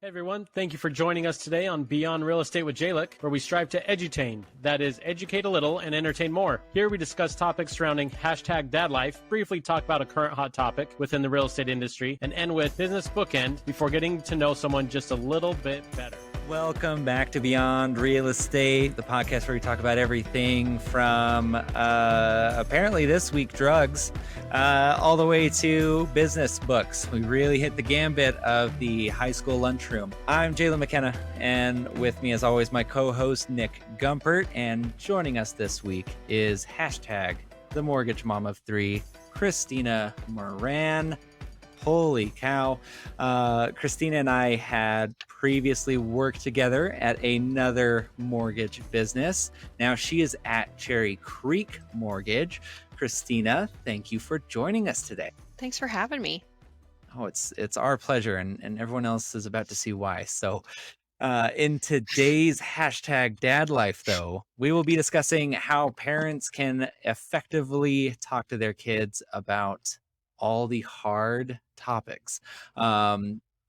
Hey everyone, thank you for joining us today on Beyond Real Estate with Jalen, where we strive to edutain, that is, educate a little and entertain more. Here we discuss topics surrounding #DadLife, briefly talk about a current hot topic within the real estate industry, and end with business bookend before getting to know someone just a little bit better. Welcome back to Beyond Real Estate, the podcast where we talk about everything from apparently this week drugs all the way to business books. We really hit the gambit of the high school lunchroom. I'm Jalen McKenna, and with me as always my co-host Nick Gumpert, and joining us this week is #the mortgage mom of three, Christina Moran. Holy cow. Christina and I had previously worked together at another mortgage business. Now she is at Cherry Creek Mortgage. Christina, thank you for joining us today. Thanks for having me. Oh, it's our pleasure, and everyone else is about to see why. So in today's #DadLife, though, we will be discussing how parents can effectively talk to their kids about all the hard topics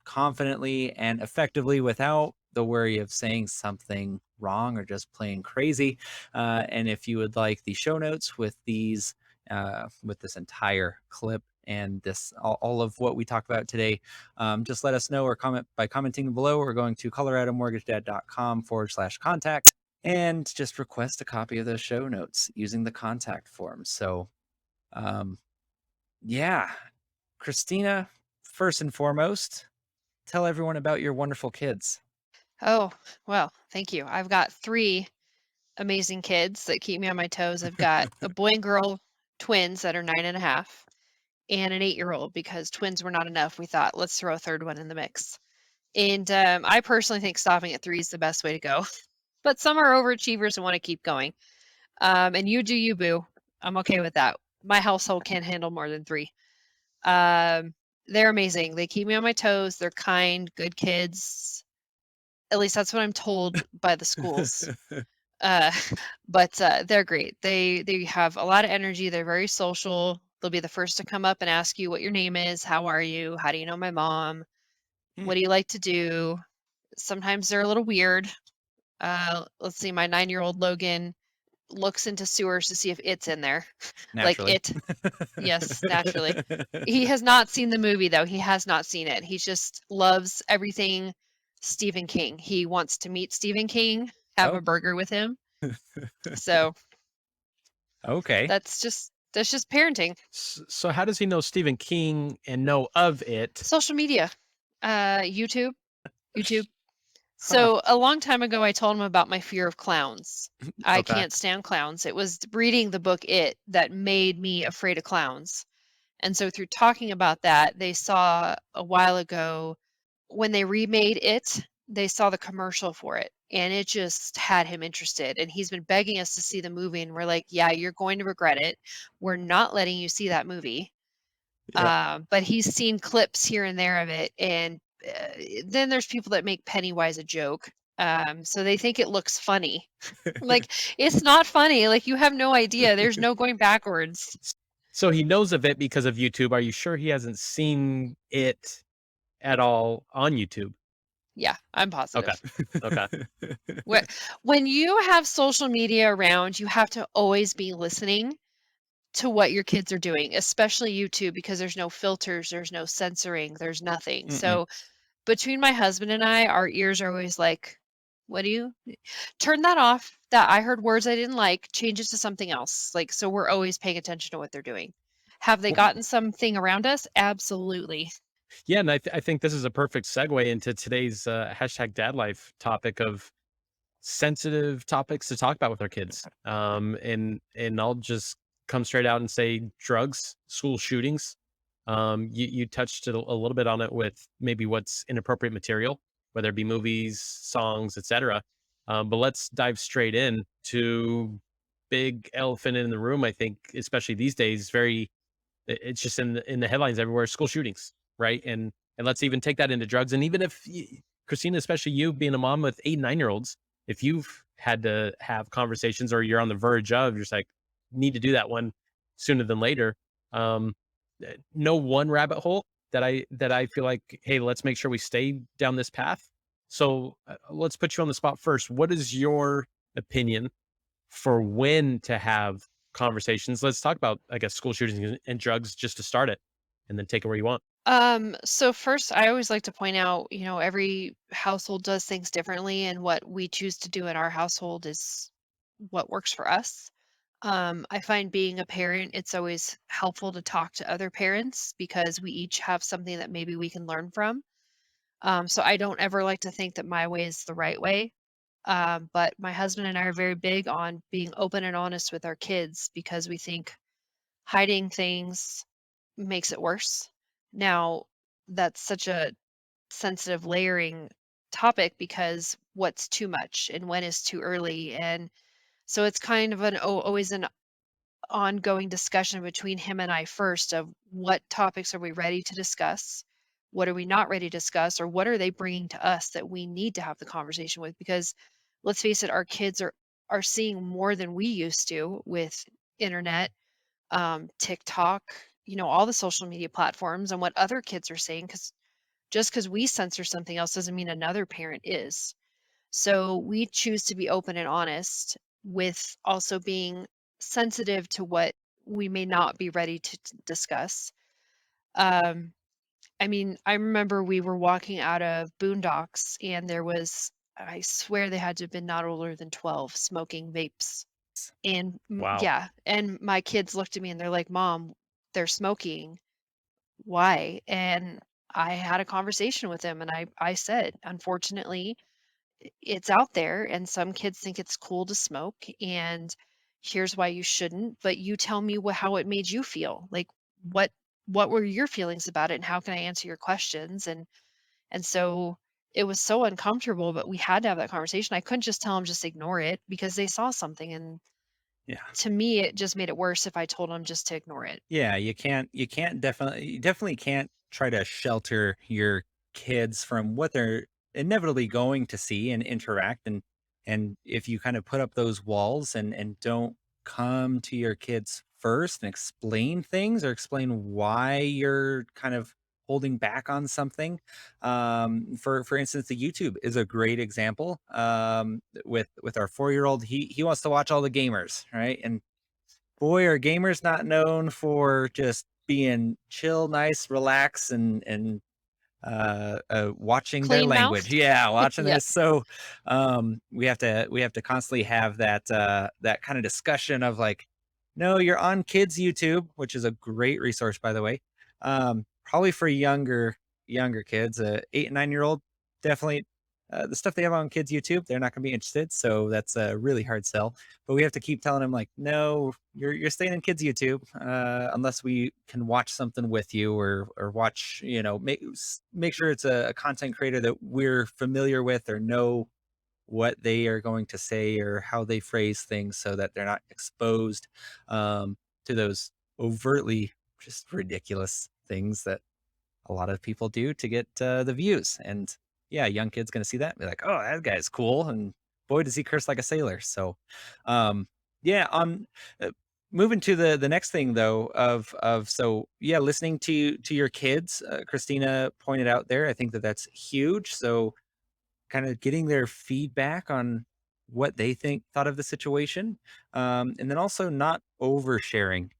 confidently and effectively without the worry of saying something wrong or just plain crazy. And if you would like the show notes with these with this entire clip and this all of what we talked about today, just let us know or comment by commenting below, or going to coloradomortgagedad.com/contact and just request a copy of those show notes using the contact form. So yeah, Christina, first and foremost, tell everyone about your wonderful kids. Oh, well, thank you. I've got 3 amazing kids that keep me on my toes. I've got a boy and girl twins that are 9.5 and an 8-year-old, because twins were not enough. We thought, let's throw a third one in the mix. And I personally think stopping at 3 is the best way to go. But some are overachievers and want to keep going. And you do you, boo. I'm okay with that. My household can't handle more than 3. They're amazing. They keep me on my toes. They're kind, good kids. At least that's what I'm told by the schools. But they're great. They have a lot of energy. They're very social. They'll be the first to come up and ask you what your name is. How are you? How do you know my mom? What do you like to do? Sometimes they're a little weird. Let's see, my 9-year-old Logan looks into sewers to see if it's in there. Naturally. Like it. Yes, naturally. He has not seen the movie, though. He has not seen it. He just loves everything Stephen King. He wants to meet Stephen King, have a burger with him. So okay, that's just parenting. So how does he know Stephen King and know of it? Social media, YouTube. So a long time ago, I told him about my fear of clowns. I can't stand clowns. It was reading the book It that made me afraid of clowns. And so through talking about that, they saw a while ago when they remade It, they saw the commercial for it, and it just had him interested. And he's been begging us to see the movie, and we're like, yeah, you're going to regret it. We're not letting you see that movie. Yeah. But he's seen clips here and there of it, and then there's people that make Pennywise a joke. So they think it looks funny. Like, it's not funny. Like, you have no idea. There's no going backwards. So he knows of it because of YouTube. Are you sure he hasn't seen it at all on YouTube? Yeah, I'm positive. Okay. When you have social media around, you have to always be listening to what your kids are doing, especially YouTube, because there's no filters, there's no censoring, there's nothing. So between my husband and I, our ears are always like, what do you turn that off? That I heard words I didn't like, change it to something else. Like, so we're always paying attention to what they're doing. Have they gotten something around us? Absolutely. Yeah, and I think this is a perfect segue into today's #DadLife topic of sensitive topics to talk about with our kids. And I'll just come straight out and say drugs, school shootings. You touched a little bit on it with maybe what's inappropriate material, whether it be movies, songs, etc. But let's dive straight in to big elephant in the room. I think, especially these days, it's just in the headlines everywhere. School shootings, right? And let's even take that into drugs. And even if Christina, especially you being a mom with 8 and 9-year-olds, if you've had to have conversations or you're on the verge of, you're just like, need to do that one sooner than later. No one rabbit hole that I feel like, hey, let's make sure we stay down this path. So let's put you on the spot first. What is your opinion for when to have conversations? Let's talk about, I guess, school shootings and drugs just to start it, and then take it where you want. So first, I always like to point out, every household does things differently, and what we choose to do in our household is what works for us. I find being a parent, it's always helpful to talk to other parents because we each have something that maybe we can learn from. So I don't ever like to think that my way is the right way. But my husband and I are very big on being open and honest with our kids because we think hiding things makes it worse. Now, that's such a sensitive layering topic because what's too much and when is too early. And so it's kind of always an ongoing discussion between him and I first of what topics are we ready to discuss? What are we not ready to discuss? Or what are they bringing to us that we need to have the conversation with? Because let's face it, our kids are seeing more than we used to with internet, TikTok, all the social media platforms and what other kids are saying. Because just because we censor something else doesn't mean another parent is. So we choose to be open and honest with also being sensitive to what we may not be ready to discuss. Um, I mean, I remember we were walking out of Boondocks and there was, I swear they had to have been not older than 12 smoking vapes. And Wow. yeah, and my kids looked at me and they're like, Mom, they're smoking. Why? And I had a conversation with them and I said, unfortunately, it's out there and some kids think it's cool to smoke and here's why you shouldn't, but you tell me how it made you feel. Like what what were your feelings about it and how can I answer your questions? And so it was so uncomfortable, but we had to have that conversation. I couldn't just tell them just ignore it because they saw something, and Yeah. to me it just made it worse if I told them just to ignore it. Yeah, you definitely can't try to shelter your kids from what they're inevitably going to see and interact, and if you kind of put up those walls and don't come to your kids first and explain things or explain why you're kind of holding back on something. For instance, the YouTube is a great example. With our 4-year-old, he wants to watch all the gamers, right? And boy, are gamers not known for just being chill, nice, relax, and watching their Clean language. mouthed. Yeah, watching Yeah. this. So we have to constantly have that kind of discussion of like, no, you're on kids YouTube, which is a great resource, by the way. Probably for younger kids, 8 and 9-year-old, definitely. The stuff they have on kids YouTube, they're not going to be interested. So that's a really hard sell. But we have to keep telling them like, no, you're staying in kids YouTube unless we can watch something with you or watch, make sure it's a content creator that we're familiar with or know what they are going to say or how they phrase things so that they're not exposed to those overtly just ridiculous things that a lot of people do to get the views. And yeah, young kid's gonna see that and be like, "Oh, that guy's cool," and boy, does he curse like a sailor. So, yeah, uh, moving to the next thing though of so yeah, listening to your kids. Christina pointed out there. I think that's huge. So, kind of getting their feedback on what they thought of the situation, and then also not oversharing.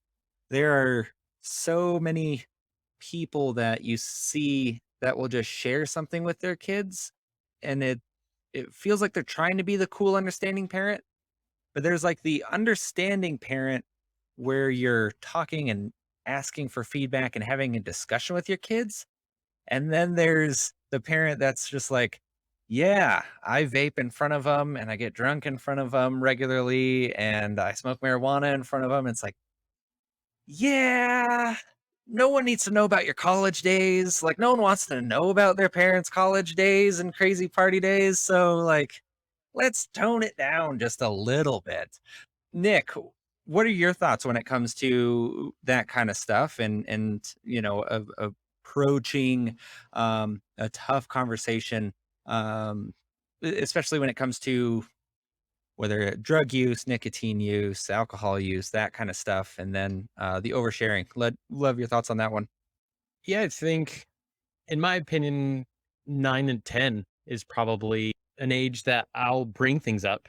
There are so many people that you see that will just share something with their kids, and it feels like they're trying to be the cool understanding parent, but there's like the understanding parent where you're talking and asking for feedback and having a discussion with your kids, and then there's the parent that's just like, yeah, I vape in front of them and I get drunk in front of them regularly and I smoke marijuana in front of them. It's like, yeah, no one needs to know about your college days. Like, no one wants to know about their parents' college days and crazy party days. So, like, let's tone it down just a little bit. Nick, what are your thoughts when it comes to that kind of stuff and approaching a tough conversation, especially when it comes to whether drug use, nicotine use, alcohol use, that kind of stuff, and then the oversharing. Love your thoughts on that one. Yeah, I think, in my opinion, 9 and 10 is probably an age that I'll bring things up,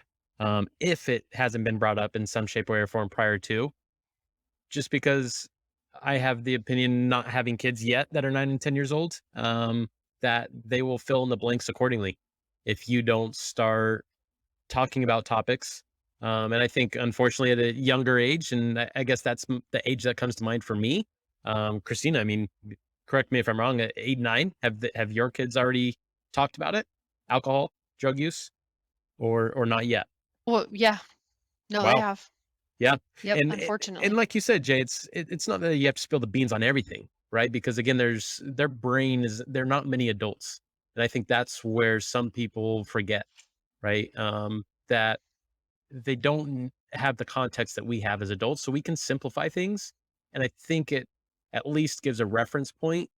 if it hasn't been brought up in some shape, way, or form prior to, just because I have the opinion, not having kids yet that are 9 and 10 years old, that they will fill in the blanks accordingly if you don't start talking about topics. And I think, unfortunately, at a younger age, and I guess that's the age that comes to mind for me. Christina, I mean, correct me if I'm wrong. At 8, 9, have your kids already talked about it? Alcohol, drug use, or not yet? Well, yeah. No, they Wow. have. Yeah. Yep, And unfortunately. like you said, Jay, it's not that you have to spill the beans on everything, right? Because again, their brain is, they're not many adults, and I think that's where some people forget, right? That they don't have the context that we have as adults, so we can simplify things. And I think it at least gives a reference point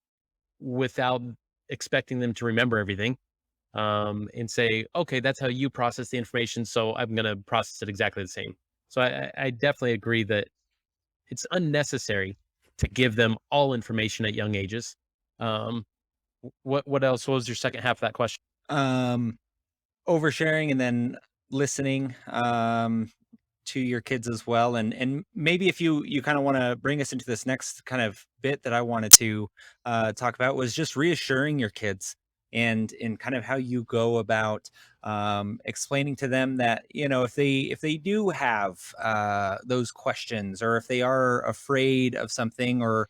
without expecting them to remember everything, and say, okay, that's how you process the information, so I'm going to process it exactly the same. So I definitely agree that it's unnecessary to give them all information at young ages. Um, what else? What was your second half of that question? Um, Oversharing and then listening to your kids as well, and maybe if you kind of want to bring us into this next kind of bit that I wanted to talk about was just reassuring your kids and in kind of how you go about explaining to them that if they do have those questions, or if they are afraid of something, or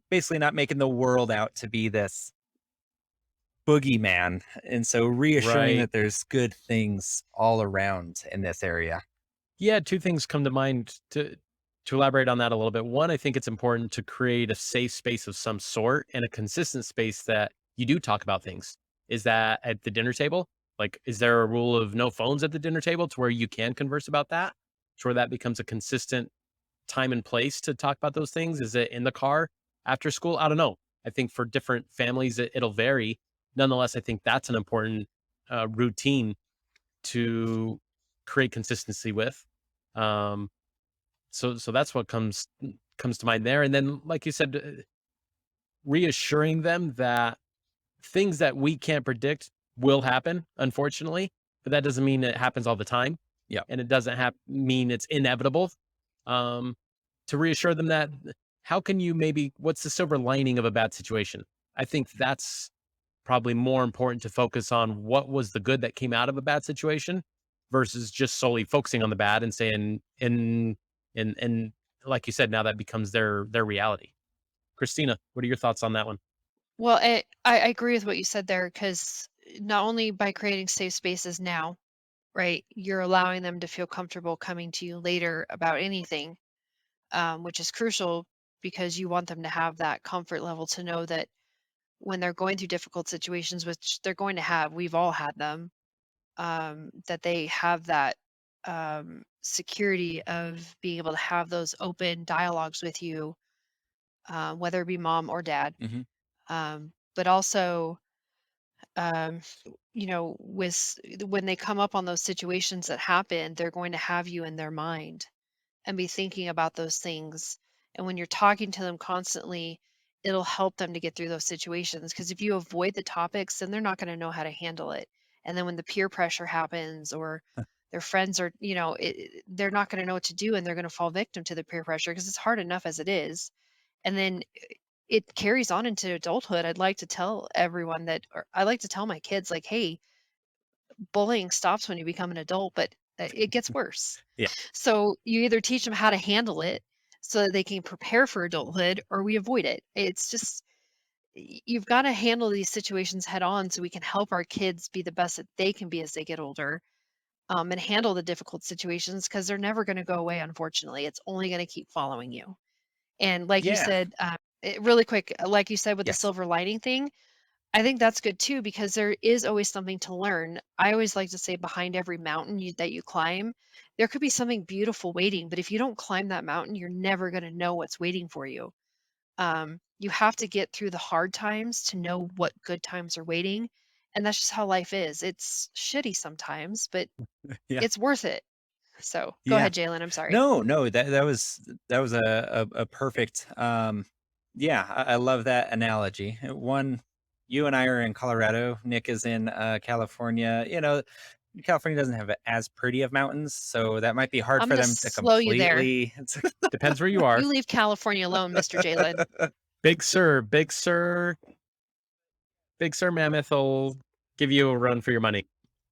basically not making the world out to be this boogeyman. And so reassuring Right. that there's good things all around in this area. Yeah, two things come to mind to elaborate on that a little bit. One, I think it's important to create a safe space of some sort and a consistent space that you do talk about things. Is that at the dinner table? Like, is there a rule of no phones at the dinner table to where you can converse about that? To where that becomes a consistent time and place to talk about those things? Is it in the car after school? I don't know. I think for different families, it'll vary. Nonetheless, I think that's an important routine to create consistency with. Um, so that's what comes to mind there. And then, like you said, reassuring them that things that we can't predict will happen, unfortunately, but that doesn't mean it happens all the time, Yeah. and it doesn't mean it's inevitable. Um, to reassure them that, how can you maybe, what's the silver lining of a bad situation? I think that's probably more important, to focus on what was the good that came out of a bad situation versus just solely focusing on the bad and saying, and like you said, now that becomes their reality. Christina, what are your thoughts on that one? Well, I agree with what you said there because not only by creating safe spaces now, right, you're allowing them to feel comfortable coming to you later about anything, which is crucial because you want them to have that comfort level to know that when they're going through difficult situations, which they're going to have, we've all had them, that they have that security of being able to have those open dialogues with you, whether it be mom or dad. Hmm. But also, um, when they come up on those situations that happen, they're going to have you in their mind and be thinking about those things. And when you're talking to them constantly, it'll help them to get through those situations. Because if you avoid the topics, then they're not going to know how to handle it. And then when the peer pressure happens, or their friends are, they're not going to know what to do, and they're going to fall victim to the peer pressure because it's hard enough as it is. And then it carries on into adulthood. I'd like to tell everyone that, or I like to tell my kids, like, hey, bullying stops when you become an adult, but it gets worse. Yeah. So you either teach them how to handle it so that they can prepare for adulthood, or we avoid it. It's just, you've got to handle these situations head on so we can help our kids be the best that they can be as they get older, and handle the difficult situations because they're never going to go away, unfortunately. It's only going to keep following you. And like you Yeah. said, really quick, like you said with the Yes. silver lining thing, I think that's good too because there is always something to learn. I always like to say behind every mountain that you climb, there could be something beautiful waiting, but if you don't climb that mountain, you're never going to know what's waiting for you. You have to get through the hard times to know what good times are waiting. And that's just how life is. It's shitty sometimes, but Yeah. it's worth it. So go Yeah. ahead, Jalen. I'm sorry. No, no, that was a perfect Yeah, I love that analogy. One, you and I are in Colorado. Nick is in California. California doesn't have as pretty of mountains, so that might be hard I'm for gonna them to slow you there. completely. Depends where you are. You leave California alone, Mr. Jalen. Big Sir, Big Sir, Big Sir Mammoth will give you a run for your money.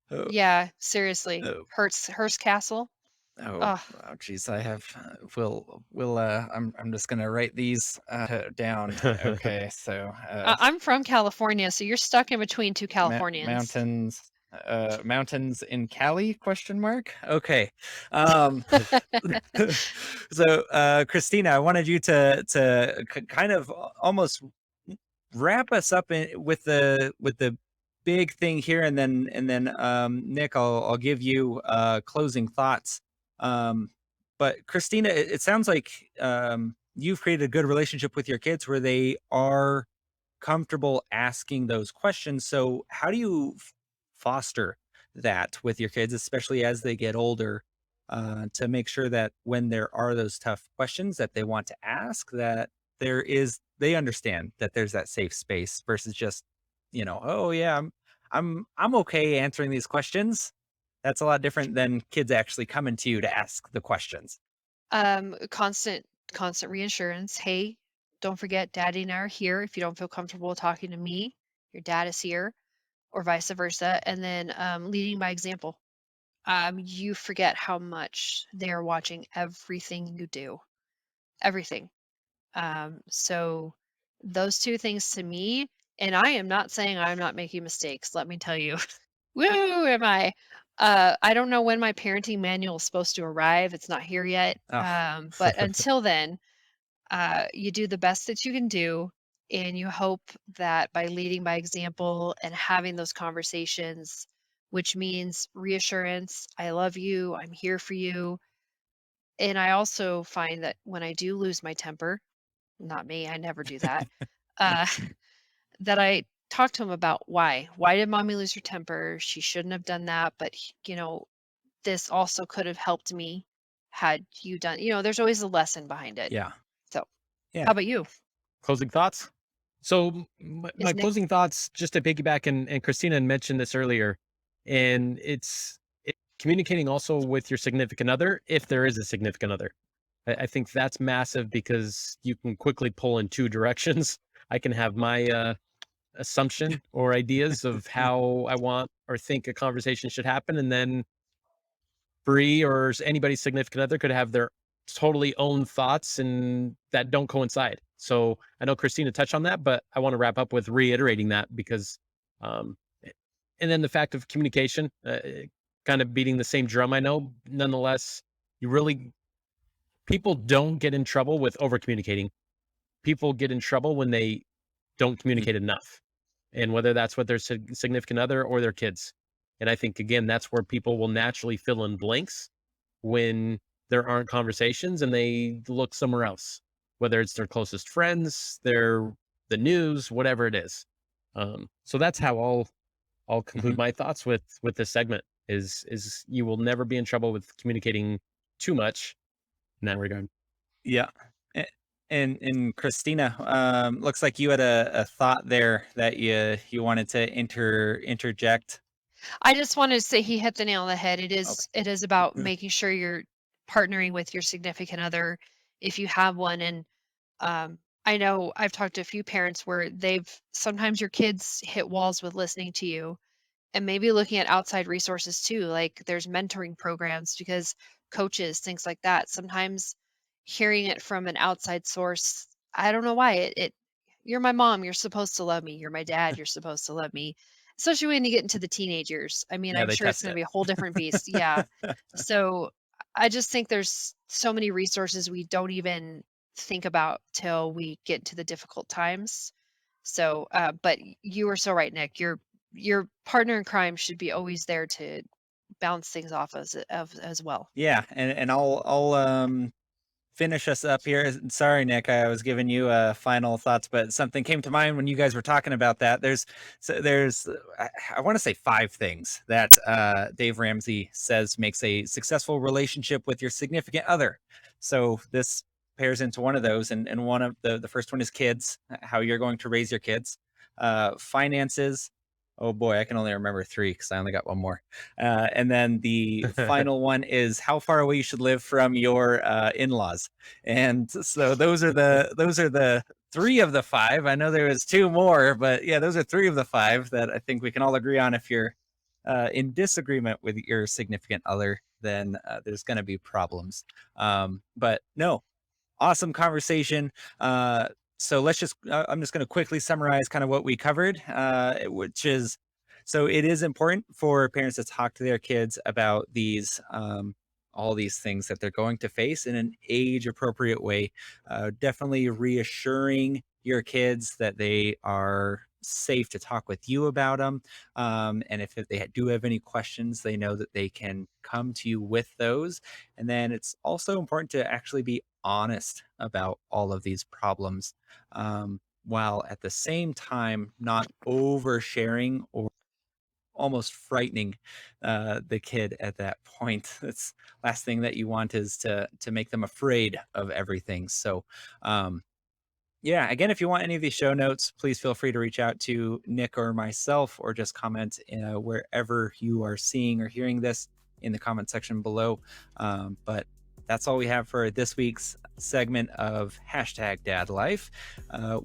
Oh, Yeah, seriously. oh, Hearst Castle. oh, Oh, geez, I have. We'll. I'm just gonna write these down. Okay, so I'm from California, so you're stuck in between two Californians. mountains in Cali, question mark. Okay. So Christina, I wanted you to kind of almost wrap us up with the big thing here, and then Nick, I'll give you closing thoughts. But Christina, it sounds like you've created a good relationship with your kids where they are comfortable asking those questions. So how do you foster that with your kids, especially as they get older, to make sure that when there are those tough questions that they want to ask, that they understand that there's that safe space versus just, oh yeah, I'm okay answering these questions. That's a lot different than kids actually coming to you to ask the questions. Constant reassurance. Hey, don't forget, Daddy and I are here. If you don't feel comfortable talking to me, your dad is here, or vice versa. And then leading by example. You forget how much they are watching everything you do, everything. So those two things to me, and I am not saying I'm not making mistakes. Let me tell you, woo, am I? I don't know when my parenting manual is supposed to arrive. It's not here yet. Oh. But until then, you do the best that you can do, and you hope that by leading by example and having those conversations, which means reassurance, I love you, I'm here for you. And I also find that when I do lose my temper, not me, I never do that, uh, that I talk to him about why. Why did mommy lose her temper? She shouldn't have done that, but this also could have helped me had you done, there's always a lesson behind it. Yeah. So, Yeah. how about you? Closing thoughts? So my Yes, Nick? closing thoughts, just to piggyback, and Christina mentioned this earlier, and it's communicating also with your significant other, if there is a significant other. I think that's massive because you can quickly pull in two directions. I can have my assumption or ideas of how I want or think a conversation should happen, and then Bree or anybody's significant other could have their totally own thoughts and that don't coincide. So I know Christina touched on that, but I want to wrap up with reiterating that because, um, and then the fact of communication, kind of beating the same drum. I know, nonetheless, people don't get in trouble with over communicating. People get in trouble when they don't communicate enough, and whether that's with their significant other or their kids. And I think again, that's where people will naturally fill in blanks when there aren't conversations and they look somewhere else, whether it's their closest friends, the news, whatever it is. So that's how I'll conclude my thoughts with this segment is you will never be in trouble with communicating too much in that regard. Yeah. A- And Christina, looks like you had a thought there that you wanted to interject. I just wanted to say he hit the nail on the head. It Okay. is about making sure you're partnering with your significant other if you have one. And I know I've talked to a few parents where sometimes your kids hit walls with listening to you, and maybe looking at outside resources too. Like there's mentoring programs because coaches, things like that. Sometimes hearing it from an outside source, I don't know why you're my mom, you're supposed to love me. You're my dad, you're supposed to love me. Especially when you get into the teenage years. I mean, Yeah, I'm they sure it's test going to it. be a whole different beast. Yeah. So I just think there's so many resources we don't even think about till we get to the difficult times. So, but you were so right, Nick. Your partner in crime should be always there to bounce things off as well. Yeah, and I'll finish us up here. Sorry, Nick, I was giving you final thoughts, but something came to mind when you guys were talking about that. There's I want to say 5 things that Dave Ramsey says makes a successful relationship with your significant other. So this pairs into one of those, and one of the first one is kids, how you're going to raise your kids, finances. Oh boy, I can only remember 3 because I only got one more. And then the final one is how far away you should live from your in-laws. And so those are the 3 of the 5. I know there was 2 more, but yeah, those are 3 of the 5 that I think we can all agree on. If you're in disagreement with your significant other, then there's going to be problems. But no, awesome conversation. So let's just, I'm just going to quickly summarize kind of what we covered, which is, so it is important for parents to talk to their kids about these, all these things that they're going to face in an age appropriate way. Definitely reassuring your kids that they are safe to talk with you about them. And if they do have any questions, they know that they can come to you with those. And then it's also important to actually be honest about all of these problems, while at the same time not oversharing or almost frightening the kid at that point. That's last thing that you want is to make them afraid of everything. So yeah, again, if you want any of these show notes, please feel free to reach out to Nick or myself, or just comment wherever you are seeing or hearing this in the comment section below. But that's all we have for this week's segment of #DadLife.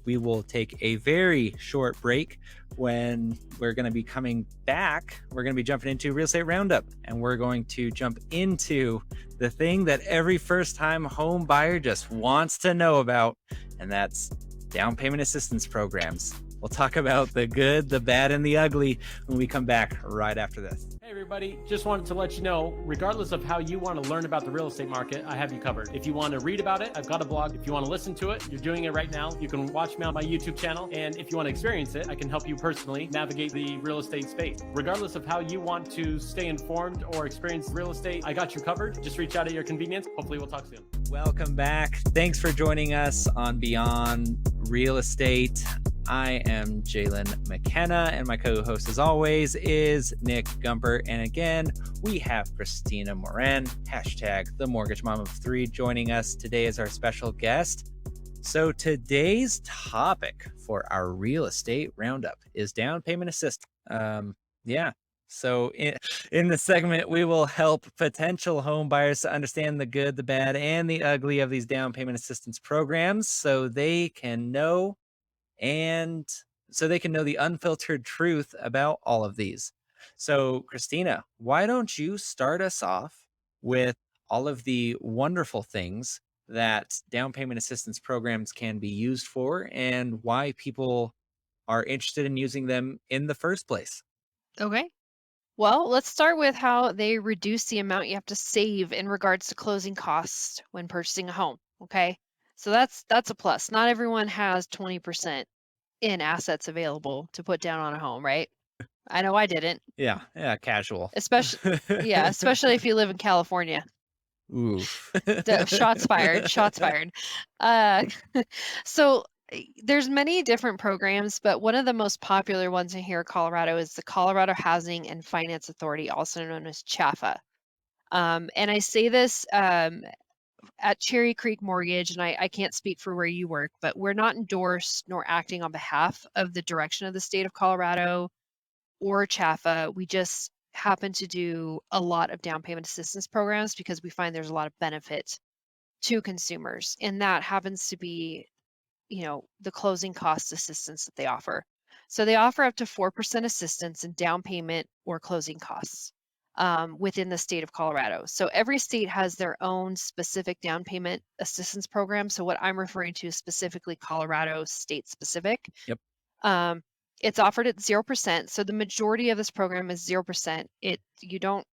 We will take a very short break. When we're going to be coming back, we're going to be jumping into Real Estate Roundup, and we're going to jump into the thing that every first-time home buyer just wants to know about, and that's down payment assistance programs. We'll talk about the good, the bad, and the ugly when we come back right after this. Hey everybody, just wanted to let you know, regardless of how you want to learn about the real estate market, I have you covered. If you want to read about it, I've got a blog. If you want to listen to it, you're doing it right now. You can watch me on my YouTube channel. And if you want to experience it, I can help you personally navigate the real estate space. Regardless of how you want to stay informed or experience real estate, I got you covered. Just reach out at your convenience. Hopefully we'll talk soon. Welcome back. Thanks for joining us on Beyond Real Estate. I am Jalen McKenna, and my co-host, as always, is Nick Gumpert. And again, we have Christina Moran, #the Mortgage Mom of 3, joining us today as our special guest. So today's topic for our real estate roundup is down payment assistance. So in the segment, we will help potential home buyers to understand the good, the bad, and the ugly of these down payment assistance programs, so they can know the unfiltered truth about all of these. So Christina, why don't you start us off with all of the wonderful things that down payment assistance programs can be used for, and why people are interested in using them in the first place? Okay. Well, let's start with how they reduce the amount you have to save in regards to closing costs when purchasing a home. Okay. So that's a plus. Not everyone has 20% in assets available to put down on a home, right? I know I didn't. Yeah, casual. Especially if you live in California. Oof. Shots fired. So there's many different programs, but one of the most popular ones in here in Colorado is the Colorado Housing and Finance Authority, also known as CHFA. And I say this at Cherry Creek Mortgage, and I can't speak for where you work, but we're not endorsed nor acting on behalf of the direction of the state of Colorado or CHFA. We just happen to do a lot of down payment assistance programs because we find there's a lot of benefit to consumers, and that happens to be, the closing cost assistance that they offer. So they offer up to 4% assistance in down payment or closing costs within the state of Colorado. So every state has their own specific down payment assistance program. So what I'm referring to is specifically Colorado state specific. Yep. It's offered at 0%. So the majority of this program is 0%. You don't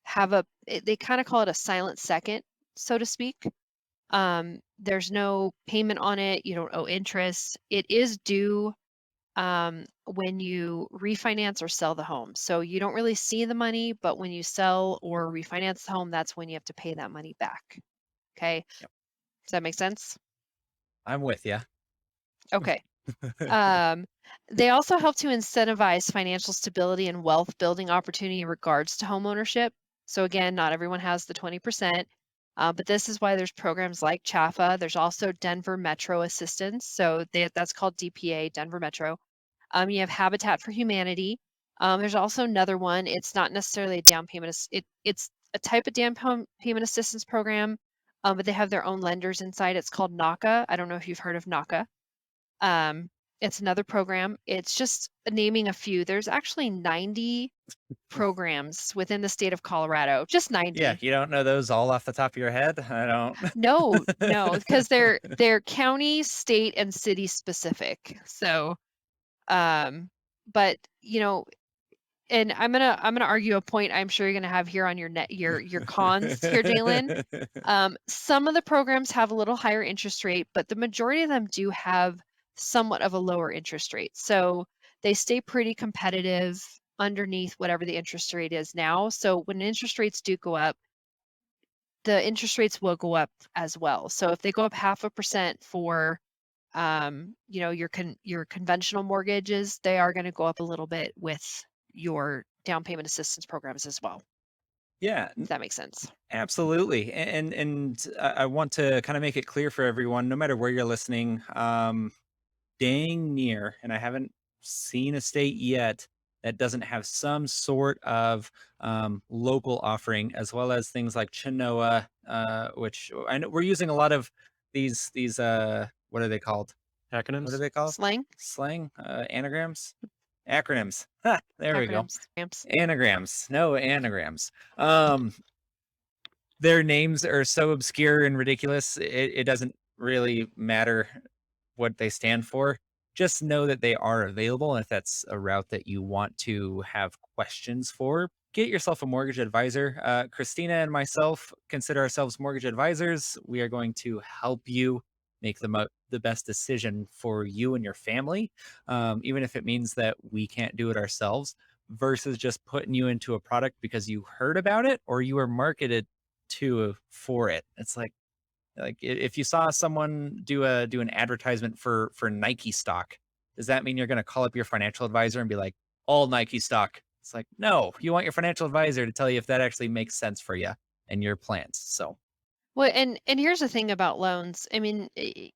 have they kind of call it a silent second, so to speak. There's no payment on it. You don't owe interest. It is due when you refinance or sell the home. So you don't really see the money, but when you sell or refinance the home, that's when you have to pay that money back. Okay. Yep. Does that make sense? I'm with you. Okay. They also help to incentivize financial stability and wealth building opportunity in regards to home ownership. So again, not everyone has the 20%. But this is why there's programs like CHAFA. There's also Denver Metro Assistance. So that's called DPA, Denver Metro. You have Habitat for Humanity. There's also another one. It's not necessarily a down payment. It's a type of payment assistance program, but they have their own lenders inside. It's called NACA. I don't know if you've heard of NACA. It's another program. It's just naming a few. There's actually 90 programs within the state of Colorado. Just 90. Yeah, you don't know those all off the top of your head? I don't. No, because they're county, state, and city specific. So, but and I'm gonna argue a point I'm sure you're gonna have here on your cons here, Jalen. Some of the programs have a little higher interest rate, but the majority of them do have somewhat of a lower interest rate. So they stay pretty competitive underneath whatever the interest rate is now. So when interest rates do go up, the interest rates will go up as well. So if they go up 0.5% for your conventional mortgages, they are going to go up a little bit with your down payment assistance programs as well. Yeah, If that makes sense. absolutely. And I want to kind of make it clear for everyone, no matter where you're listening, dang near, and I haven't seen a state yet that doesn't have some sort of local offering, as well as things like Chinoa, which I know we're using a lot of these what are they called? What are Acronyms. they called? Slang? Slang? Anagrams? Acronyms. Ha, there we go. Acronyms. Anagrams. No anagrams. Their names are so obscure and ridiculous, it doesn't really matter what they stand for. Just know that they are available. And if that's a route that you want to have questions for, get yourself a mortgage advisor. Christina and myself consider ourselves mortgage advisors. We are going to help you make the best decision for you and your family, even if it means that we can't do it ourselves, versus just putting you into a product because you heard about it or you were marketed to for it. It's like if you saw someone do an advertisement for Nike stock, does that mean you're going to call up your financial advisor and be like, all Nike stock? It's like, no, you want your financial advisor to tell you if that actually makes sense for you and your plans. So Well, and here's the thing about loans. I mean, a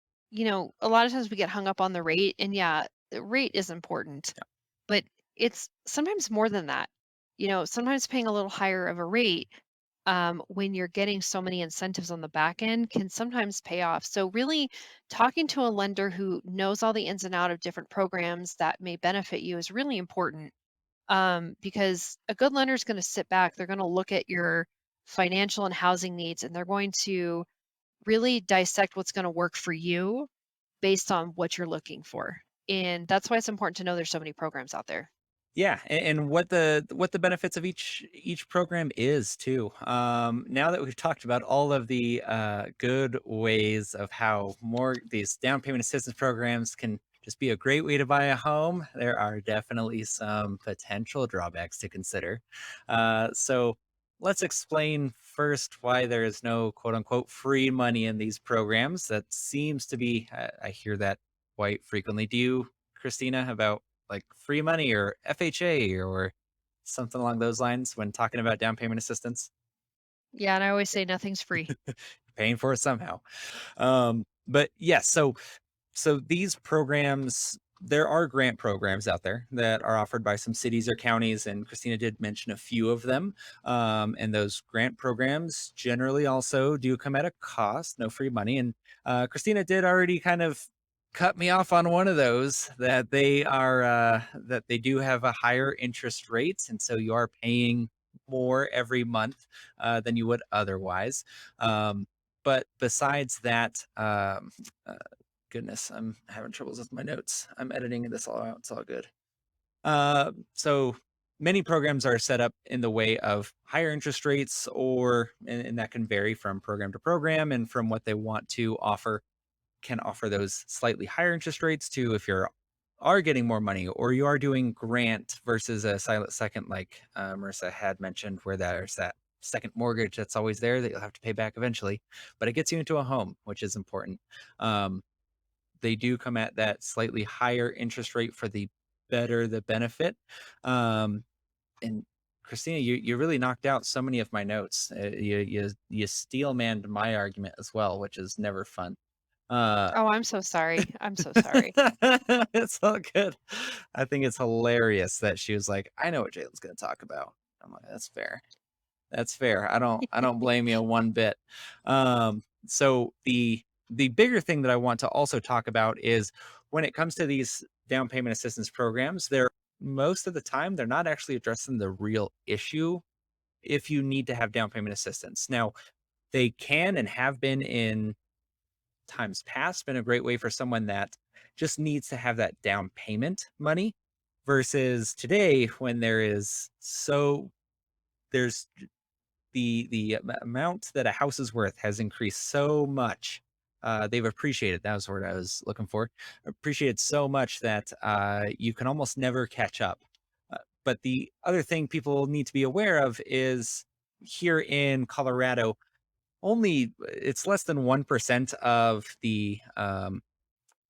lot of times we get hung up on the rate, and yeah, the rate is important, but it's sometimes more than that. Sometimes paying a little higher of a rate, when you're getting so many incentives on the back end, can sometimes pay off. So really talking to a lender who knows all the ins and out of different programs that may benefit you is really important, because a good lender is going to sit back. They're going to look at your financial and housing needs, and they're going to really dissect what's going to work for you based on what you're looking for. And that's why it's important to know there's so many programs out there. yeah, and what the benefits of each program is too. Now that we've talked about all of the good ways of how more these down payment assistance programs can just be a great way to buy a home, there are definitely some potential drawbacks to consider. So let's explain first why there is no quote unquote free money in these programs. That seems to be, I hear that quite frequently. Do you, Christina, about like free money or FHA or something along those lines when talking about down payment assistance? Yeah, and I always say nothing's free. Paying for it somehow. But yes, so these programs, there are grant programs out there that are offered by some cities or counties, and Christina did mention a few of them. And those grant programs generally also do come at a cost, no free money. And Christina did already kind of cut me off on one of those, that they are that they do have a higher interest rate, and so you are paying more every month than you would otherwise. But besides that, goodness, I'm having troubles with my notes. I'm editing this all out. It's all good. So many programs are set up in the way of higher interest rates, and that can vary from program to program, and from what they want to offer, can offer those slightly higher interest rates to if you are getting more money, or you are doing grant versus a silent second, like Marissa had mentioned, where there's that second mortgage that's always there that you'll have to pay back eventually, but it gets you into a home, which is important. They do come at that slightly higher interest rate for the better the benefit. And Christina, you really knocked out so many of my notes. You steel manned my argument as well, which is never fun. Oh, I'm so sorry. I'm so sorry. It's all good. I think it's hilarious that she was like, "I know what Jalen's going to talk about." I'm like, "That's fair. That's fair. I don't blame you one bit." So the bigger thing that I want to also talk about is when it comes to these down payment assistance programs, they're most of the time they're not actually addressing the real issue if you need to have down payment assistance. Now, they can and have been in times past been a great way for someone that just needs to have that down payment money versus today when there's amount that a house is worth has increased so much. They've appreciated, that was the word I was looking for. Appreciated so much that you can almost never catch up. But the other thing people need to be aware of is here in Colorado, only it's less than 1% of the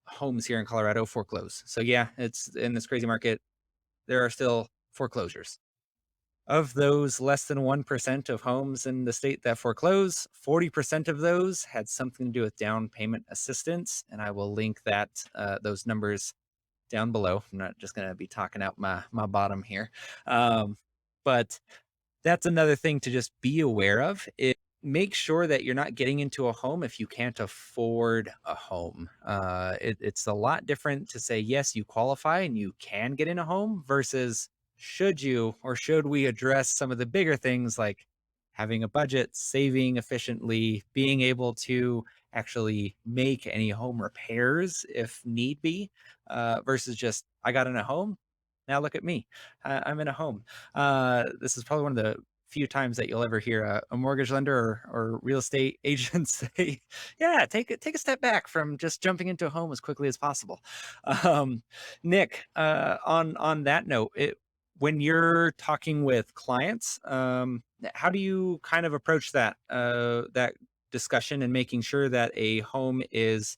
homes here in Colorado foreclose. So yeah, it's in this crazy market. There are still foreclosures. Of those less than 1% of homes in the state that foreclose, 40% of those had something to do with down payment assistance. And I will link those numbers down below. I'm not just going to be talking out my bottom here. But that's another thing to just be aware of. Make sure that you're not getting into a home if you can't afford a home. It's a lot different to say, yes, you qualify and you can get in a home versus should you or should we address some of the bigger things like having a budget, saving efficiently, being able to actually make any home repairs if need be, versus just, I got in a home. Now look at me. I'm in a home. This is probably one of the few times that you'll ever hear a mortgage lender or real estate agent say, "Yeah, take a step back from just jumping into a home as quickly as possible." Nick, on that note, when you're talking with clients, how do you kind of approach that discussion and making sure that a home is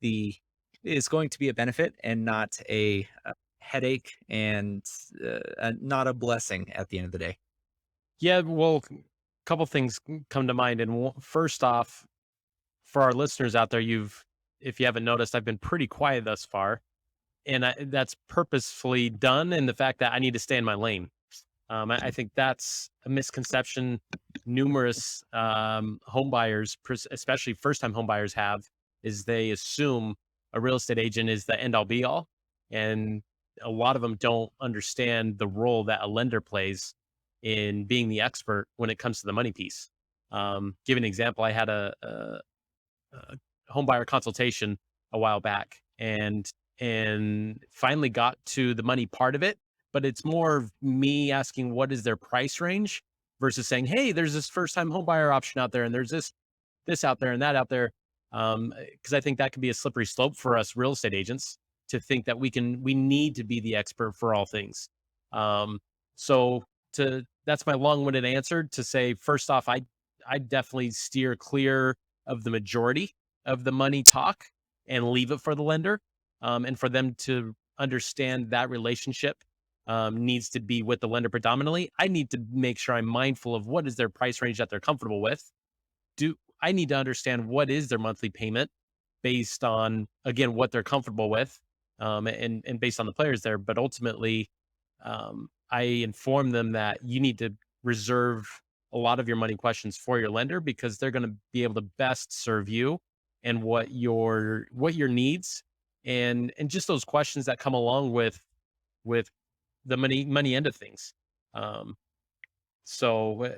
going to be a benefit and not a headache and not a blessing at the end of the day? Yeah, well, a couple things come to mind. And first off, for our listeners out there, if you haven't noticed, I've been pretty quiet thus far, and that's purposefully done in the fact that I need to stay in my lane. I think that's a misconception numerous home buyers, especially first time home buyers, have, is they assume a real estate agent is the end all be all. And a lot of them don't understand the role that a lender plays in being the expert when it comes to the money piece. Give an example. I had a home buyer consultation a while back, and finally got to the money part of it. But it's more of me asking what is their price range versus saying, hey, there's this first time home buyer option out there, and there's this out there and that out there. Because I think that can be a slippery slope for us real estate agents to think that we need to be the expert for all things. So that's my long-winded answer to say, first off, I definitely steer clear of the majority of the money talk and leave it for the lender, and for them to understand that relationship needs to be with the lender predominantly. I need to make sure I'm mindful of what is their price range that they're comfortable with. I need to understand what is their monthly payment based on, again, what they're comfortable with, and based on the players there. But ultimately, I inform them that you need to reserve a lot of your money questions for your lender because they're going to be able to best serve you and what your needs and just those questions that come along with the money end of things. Um, so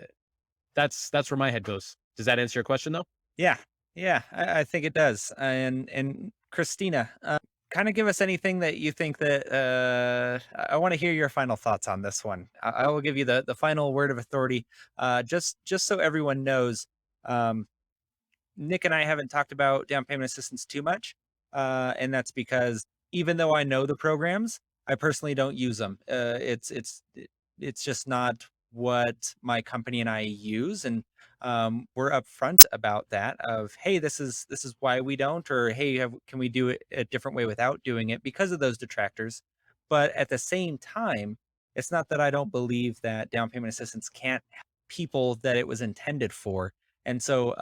that's where my head goes. Does that answer your question though? Yeah, yeah, I think it does. And Christina, kind of give us anything that you think that I want to hear your final thoughts on this one. I will give you the final word of authority. Just so everyone knows, um, Nick and I haven't talked about down payment assistance too much, and that's because even though I know the programs, I personally don't use them. It's just not what my company and I use, and we're upfront about that. Of hey, this is why we don't, or hey, can we do it a different way without doing it because of those detractors. But at the same time, It's not that I don't believe that down payment assistance can't help people that it was intended for. And so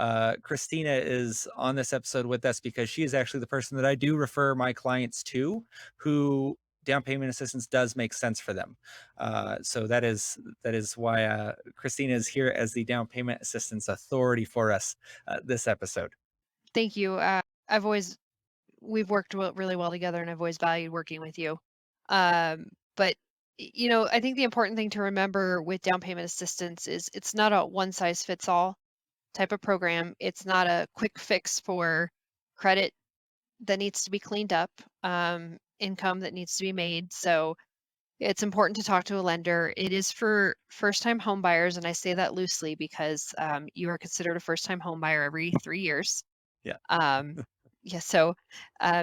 Christina is on this episode with us because she is actually the person that I do refer my clients to, who down payment assistance does make sense for them. So that is why Christina is here as the down payment assistance authority for us this episode. Thank you. We've worked really well together, and I've always valued working with you. But I think the important thing to remember with down payment assistance is it's not a one size fits all type of program. It's not a quick fix for credit that needs to be cleaned up, income that needs to be made. So it's important to talk to a lender. It is for first-time home buyers, and I say that loosely because you are considered a first-time home buyer every 3 years. Yeah. Um, yeah, so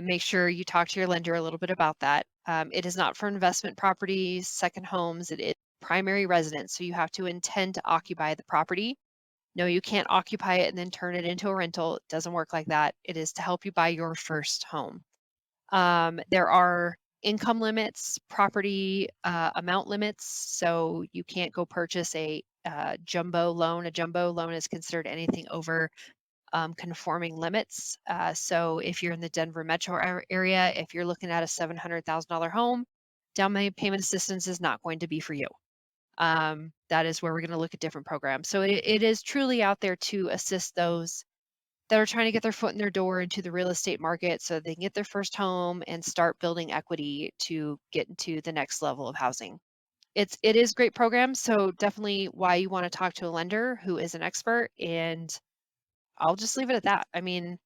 make sure you talk to your lender a little bit about that. It is not for investment properties, second homes. It is primary residence, so you have to intend to occupy the property. No, you can't occupy it and then turn it into a rental. It doesn't work like that. It is to help you buy your first home. There are income limits, property amount limits, so you can't go purchase a jumbo loan. A jumbo loan is considered anything over conforming limits. So if you're in the Denver metro area, if you're looking at a $700,000 home, down payment assistance is not going to be for you. That is where we're going to look at different programs. So it is truly out there to assist those that are trying to get their foot in their door into the real estate market so they can get their first home and start building equity to get into the next level of housing. It is a great program, so definitely why you want to talk to a lender who is an expert, and I'll just leave it at that. I mean,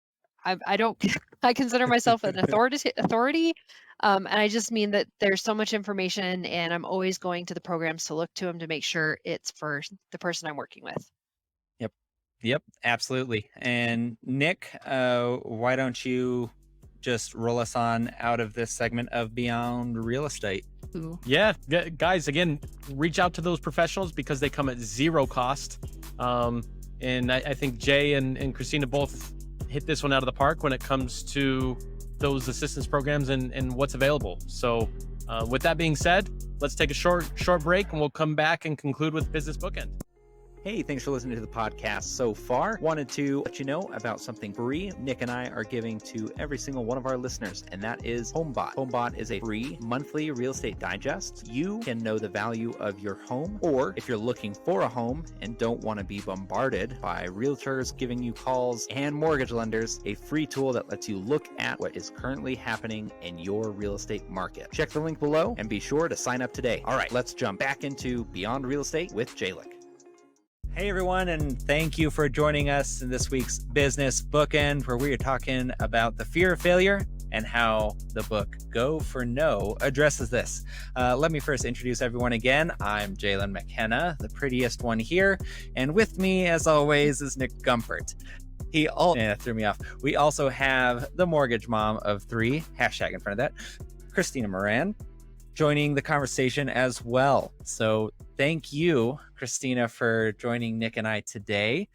I don't I consider myself an authority, and I just mean that there's so much information, and I'm always going to the programs to look to them to make sure it's for the person I'm working with. Yep, absolutely. And Nick, why don't you just roll us on out of this segment of Beyond Real Estate? Ooh. Yeah, guys, again, reach out to those professionals because they come at zero cost. And I think Jay and Christina both hit this one out of the park when it comes to those assistance programs and what's available. So with that being said, let's take a short break and we'll come back and conclude with Business Bookend. Hey, thanks for listening to the podcast so far. Wanted to let you know about something free Nick and I are giving to every single one of our listeners, and that is HomeBot. HomeBot is a free monthly real estate digest. You can know the value of your home, or if you're looking for a home and don't want to be bombarded by realtors giving you calls and mortgage lenders, a free tool that lets you look at what is currently happening in your real estate market. Check the link below and be sure to sign up today. All right, let's jump back into Beyond Real Estate with Jalen. Hey everyone, and thank you for joining us in this week's Business Bookend, where we are talking about the fear of failure and how the book Go for No addresses this. Let me first introduce everyone again. I'm Jalen McKenna, the prettiest one here, and with me, as always, is Nick Gumpert. Threw me off. We also have the mortgage mom of 3, hashtag in front of that, Christina Moran, joining the conversation as well. So thank you, Christina, for joining Nick and I today.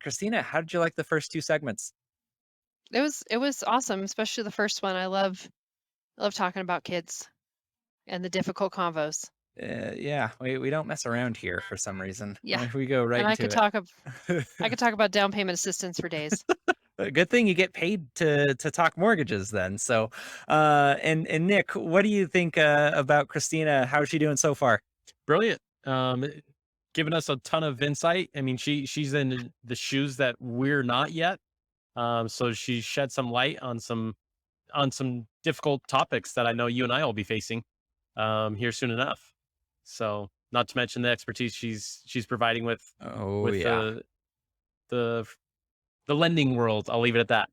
Christina, how did you like the first 2 segments? It was awesome, especially the first one. I love talking about kids and the difficult convos. Yeah, we don't mess around here for some reason. Yeah, We go right and into it. I could talk about down payment assistance for days. Good thing you get paid to talk mortgages then. So, and Nick, what do you think about Christina? How's she doing so far? Brilliant. Giving us a ton of insight. I mean, she's in the shoes that we're not yet. So she shed some light on some difficult topics that I know you and I will be facing here soon enough. So not to mention the expertise she's providing with the lending world. I'll leave it at that.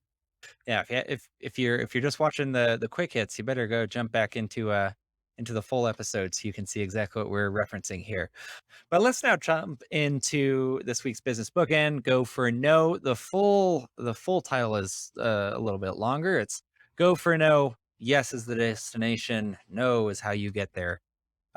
Yeah, if you're just watching the quick hits, you better go jump back into the full episode so you can see exactly what we're referencing here. But let's now jump into this week's Business Bookend. Go for No. The full title is a little bit longer. It's Go for No. Yes is the destination. No is how you get there.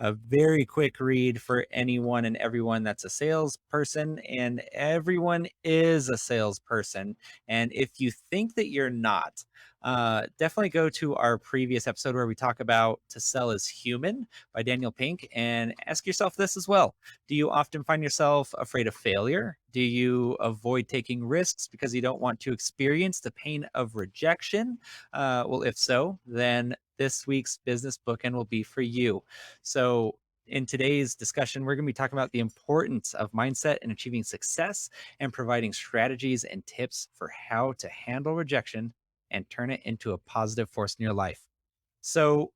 A very quick read for anyone and everyone that's a salesperson, and everyone is a salesperson. And if you think that you're not, definitely go to our previous episode where we talk about To Sell is Human by Daniel Pink, and ask yourself this as well. Do you often find yourself afraid of failure? Do you avoid taking risks because you don't want to experience the pain of rejection? Well, if so, then this week's business bookend will be for you. So in today's discussion, we're going to be talking about the importance of mindset in achieving success and providing strategies and tips for how to handle rejection and turn it into a positive force in your life. So,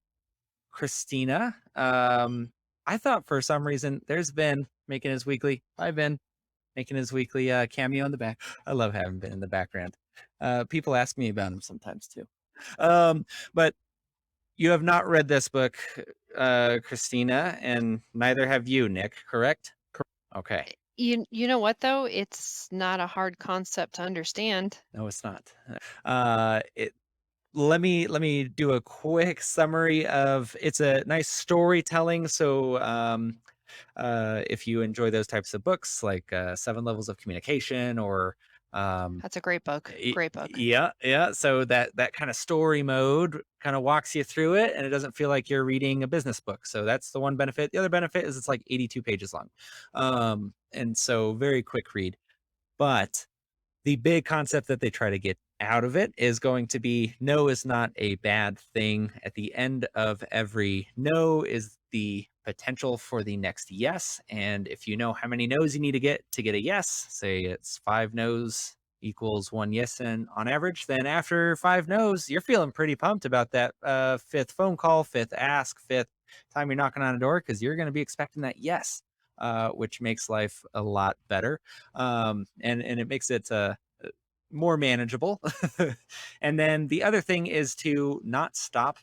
Christina, I thought for some reason there's Ben making his weekly. Hi, Ben, making his weekly cameo in the back. I love having Ben in the background. People ask me about him sometimes too. But you have not read this book, Christina, and neither have you, Nick, correct? Okay. You know what though? It's not a hard concept to understand. No, it's not. Let me do a quick summary of it's a nice storytelling. So if you enjoy those types of books like 7 Levels of Communication or That's a great book. Great book. yeah. So that kind of story mode kind of walks you through it, and it doesn't feel like you're reading a business book. So that's the one benefit. The other benefit is it's like 82 pages long, and so very quick read. But the big concept that they try to get out of it is going to be no is not a bad thing. At the end of every no is the potential for the next yes. And if you know how many no's you need to get a yes, say it's 5 no's equals 1 yes, and on average, then after 5 no's, you're feeling pretty pumped about that 5th phone call, 5th ask, 5th time you're knocking on a door, because you're going to be expecting that yes. Which makes life a lot better, and it makes it more manageable. And then the other thing is to not stop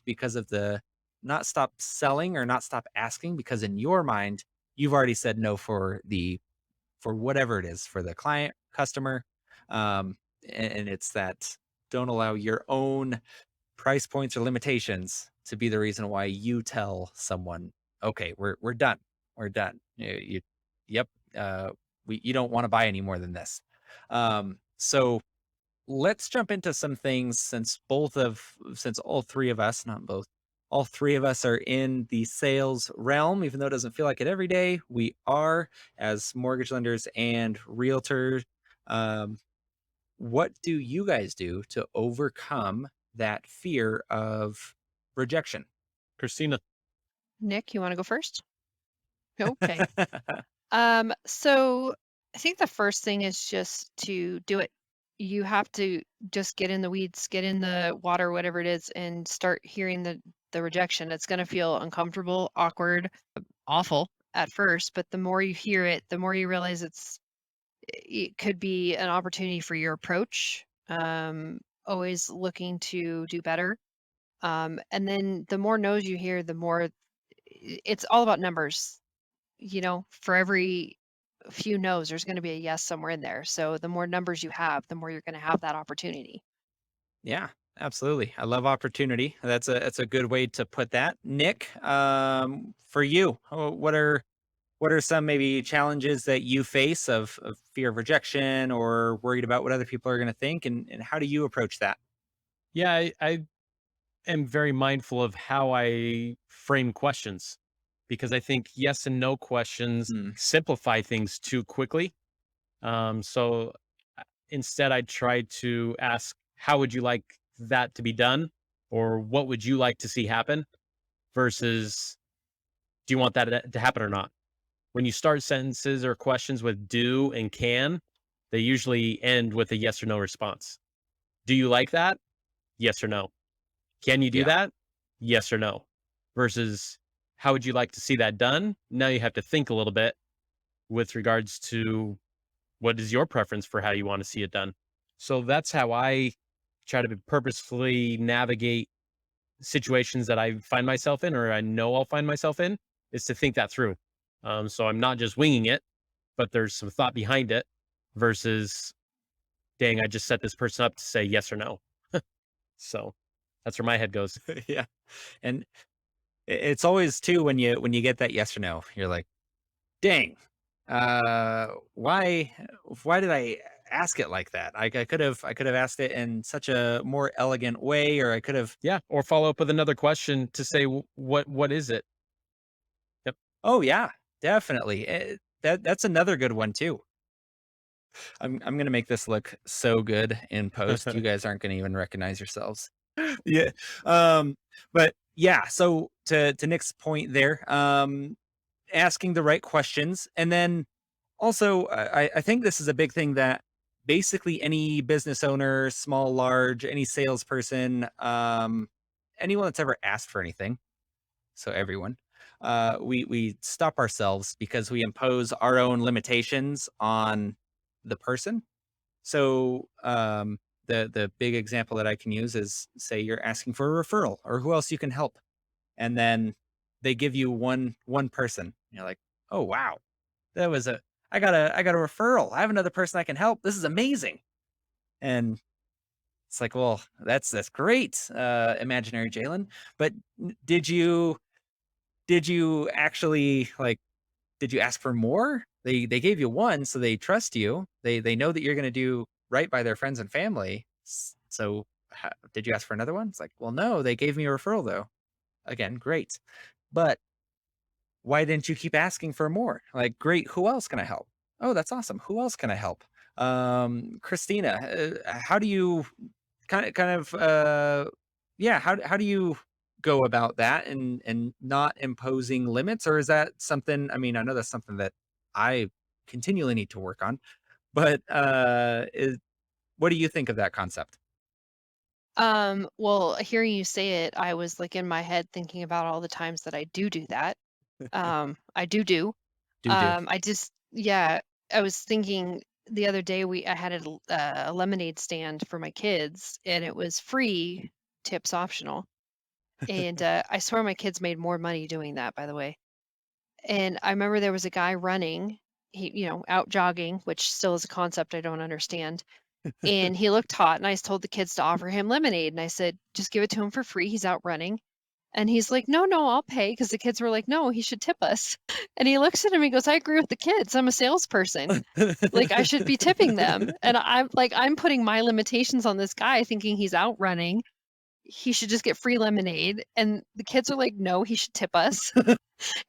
not stop selling or not stop asking, because in your mind you've already said no for whatever it is, for the client, customer, and it's that don't allow your own price points or limitations to be the reason why you tell someone, okay, we're done. We're done. Yep. You don't want to buy any more than this. So let's jump into some things, since all three of us, not both, all three of us are in the sales realm, even though it doesn't feel like it every day. We are, as mortgage lenders and realtors. What do you guys do to overcome that fear of rejection? Christina. Nick, you want to go first? Okay. So I think the first thing is just to do it. You have to just get in the weeds, get in the water, whatever it is, and start hearing the rejection. It's going to feel uncomfortable, awkward, awful at first, but the more you hear it, the more you realize it could be an opportunity for your approach. Always looking to do better. And then the more no's you hear, the more it's all about numbers. For every few no's, there's going to be a yes somewhere in there. So the more numbers you have, the more you're going to have that opportunity. Yeah, absolutely. I love opportunity. That's a good way to put that. Nick, for you, what are some maybe challenges that you face of fear of rejection or worried about what other people are going to think, and how do you approach that? Yeah, I am very mindful of how I frame questions, because I think yes and no questions simplify things too quickly. So instead, I try to ask, how would you like that to be done? Or what would you like to see happen? Versus, do you want that to happen or not? When you start sentences or questions with do and can, they usually end with a yes or no response. Do you like that? Yes or no. Can you do Yeah. that? Yes or no. Versus, how would you like to see that done? Now you have to think a little bit with regards to what is your preference for how you want to see it done. So that's how I try to purposefully navigate situations that I find myself in, or I know I'll find myself in, is to think that through. So I'm not just winging it, but there's some thought behind it versus, dang, I just set this person up to say yes or no. So that's where my head goes. Yeah. And it's always too, when you get that yes or no, you're like, dang, why did I ask it like that. I could have asked it in such a more elegant way, or I could have. Yeah, or follow up with another question to say what is it? Yep. Oh yeah, definitely. That's another good one too. I'm gonna make this look so good in post. You guys aren't gonna even recognize yourselves. Yeah. But yeah, so to Nick's point there, asking the right questions. And then also I think this is a big thing that basically any business owner, small, large, any salesperson, anyone that's ever asked for anything, so everyone, we stop ourselves because we impose our own limitations on the person. So the big example that I can use is, say you're asking for a referral or who else you can help, and then they give you one person. You're like, oh wow, that was a I got a referral. I have another person I can help. This is amazing. And it's like, well, that's great, imaginary Jalen. But did you actually, like, did you ask for more? They gave you one, so they trust you. They know that you're going to do right by their friends and family. So did you ask for another one? It's like, well, no, they gave me a referral though. Again, great. But why didn't you keep asking for more? Like, great, who else can I help? Oh, that's awesome. Who else can I help? Christina, how do you yeah, how do you go about that and not imposing limits? Or is that something, I mean, I know that's something that I continually need to work on, but what do you think of that concept? Well, hearing you say it, I was like in my head thinking about all the times that I do that. I do. Do. I just, yeah, I was thinking the other day I had a lemonade stand for my kids, and it was free, tips optional. And I swear my kids made more money doing that, by the way. And I remember there was a guy running, out jogging, which still is a concept I don't understand. And he looked hot, and I told the kids to offer him lemonade. And I said, just give it to him for free. He's out running. And he's like, no, I'll pay. Because the kids were like, no, he should tip us. And he looks at him and goes, I agree with the kids. I'm a salesperson. Like, I should be tipping them. And I'm putting my limitations on this guy, thinking he's out running. He should just get free lemonade. And the kids are like, no, he should tip us.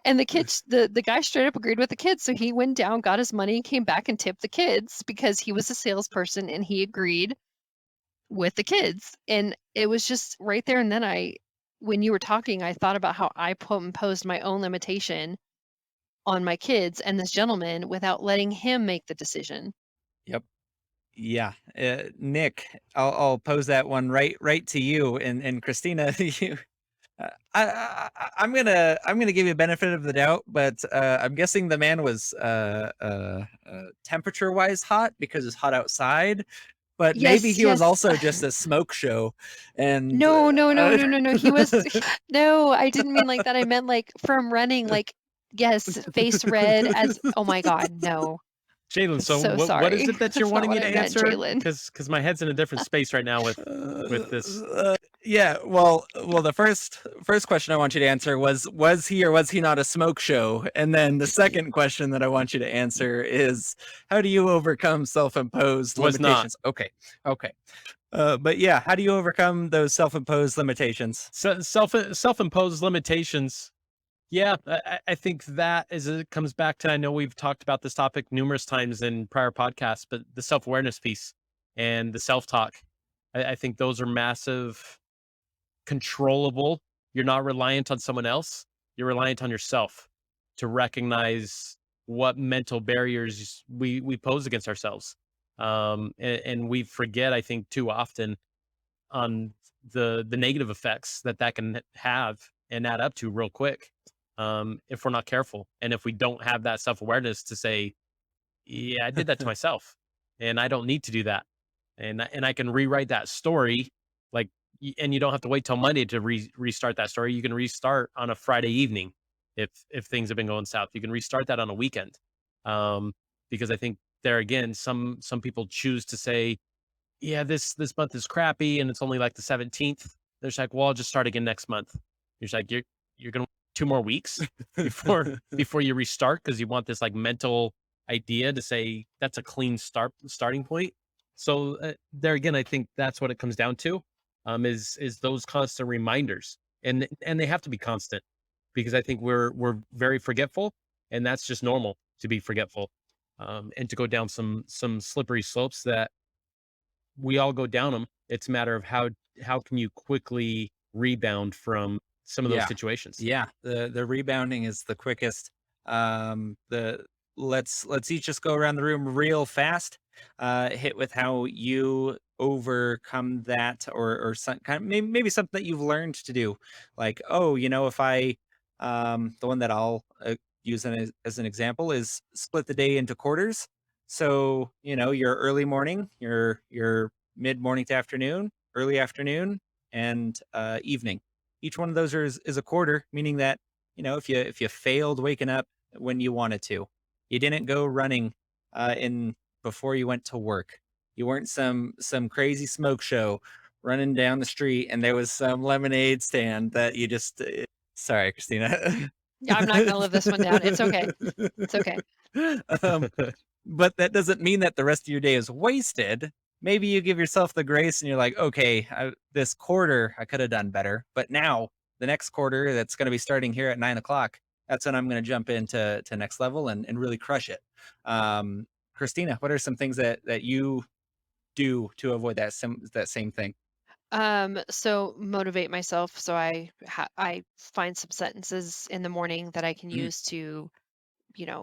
And the guy straight up agreed with the kids. So he went down, got his money, and came back and tipped the kids because he was a salesperson and he agreed with the kids. And it was just right there. And then when you were talking, I thought about how I imposed my own limitation on my kids and this gentleman without letting him make the decision. Yep. Yeah. Nick, I'll pose that one right to you, and Christina, you. I'm gonna give you a benefit of the doubt, but I'm guessing the man was temperature wise hot because it's hot outside, but Yes, maybe he was yes. also just a smoke show. And No. He was no, I didn't mean like that. I meant like from running, like, yes, face red as, oh my God, no. Jalen, so So what is sorry. it that you're That's not wanting me what to I meant, answer? Jalen. Because my head's in a different space right now with this. Yeah, well, the first question I want you to answer was he or was he not a smoke show? And then the second question that I want you to answer is, how do you overcome self-imposed Was not. limitations? Okay. But yeah, how do you overcome those self-imposed limitations? So self-imposed limitations. Yeah, I think that it comes back to, I know we've talked about this topic numerous times in prior podcasts, but the self-awareness piece and the self-talk. I think those are massive, controllable. You're not reliant on someone else. You're reliant on yourself to recognize what mental barriers we pose against ourselves. And we forget, I think, too often on the negative effects that can have and add up to real quick, if we're not careful, and if we don't have that self-awareness to say, yeah, I did that to myself and I don't need to do that, and I can rewrite that story, like, and you don't have to wait till Monday to restart that story. You can restart on a Friday evening if things have been going south. You can restart that on a weekend, because I think there again, some people choose to say, yeah, this month is crappy and it's only like the 17th. They're just like, well, I'll just start again next month. You're just like, you're gonna wait 2 more weeks before you restart because you want this like mental idea to say that's a clean starting point. So there again, I think that's what it comes down to, is those constant reminders, and they have to be constant, because I think we're very forgetful, and that's just normal to be forgetful, and to go down some slippery slopes that we all go down them. It's a matter of how can you quickly rebound from some of those Yeah. situations. Yeah. The rebounding is the quickest. The let's each just go around the room real fast. Hit with how you overcome that, or some kind of, maybe something that you've learned to do. Like, oh, if I the one that I'll use as an example is split the day into quarters. So, your early morning, your mid morning to afternoon, early afternoon, and evening. Each one of those is a quarter, meaning that, if you failed waking up when you wanted to, you didn't go running in before you went to work. You weren't some crazy smoke show running down the street and there was some lemonade stand that you just sorry, Christina. Yeah, I'm not gonna live this one down. It's okay. It's okay. um, but that doesn't mean that the rest of your day is wasted. Maybe you give yourself the grace and you're like, okay, this quarter I could have done better, but now the next quarter that's going to be starting here at 9 o'clock, that's when I'm going to jump into next level and really crush it. Christina, what are some things that you do to avoid that same thing? So motivate myself. So I find some sentences in the morning that I can Mm, use to,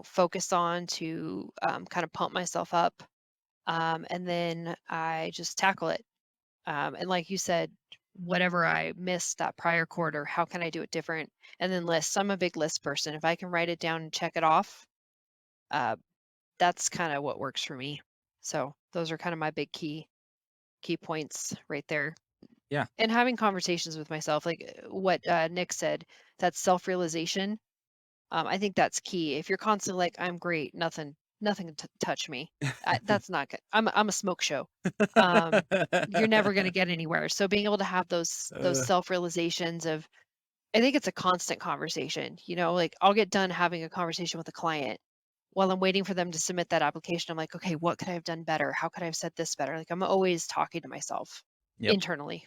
focus on to kind of pump myself up. And then I just tackle it. And like you said, whatever I missed that prior quarter, how can I do it different? And then lists. I'm a big list person. If I can write it down and check it off, uh, that's kind of what works for me. So those are kind of my big key points right there. yeah. And having conversations with myself, like what Nick said, that self-realization. I think that's key. If you're constantly like, I'm great, nothing can touch me. That's not good. I'm a smoke show. You're never going to get anywhere. So being able to have those Uh, self-realizations of, I think it's a constant conversation. Like I'll get done having a conversation with a client while I'm waiting for them to submit that application. I'm like, okay, what could I have done better? How could I have said this better? Like I'm always talking to myself yep. internally.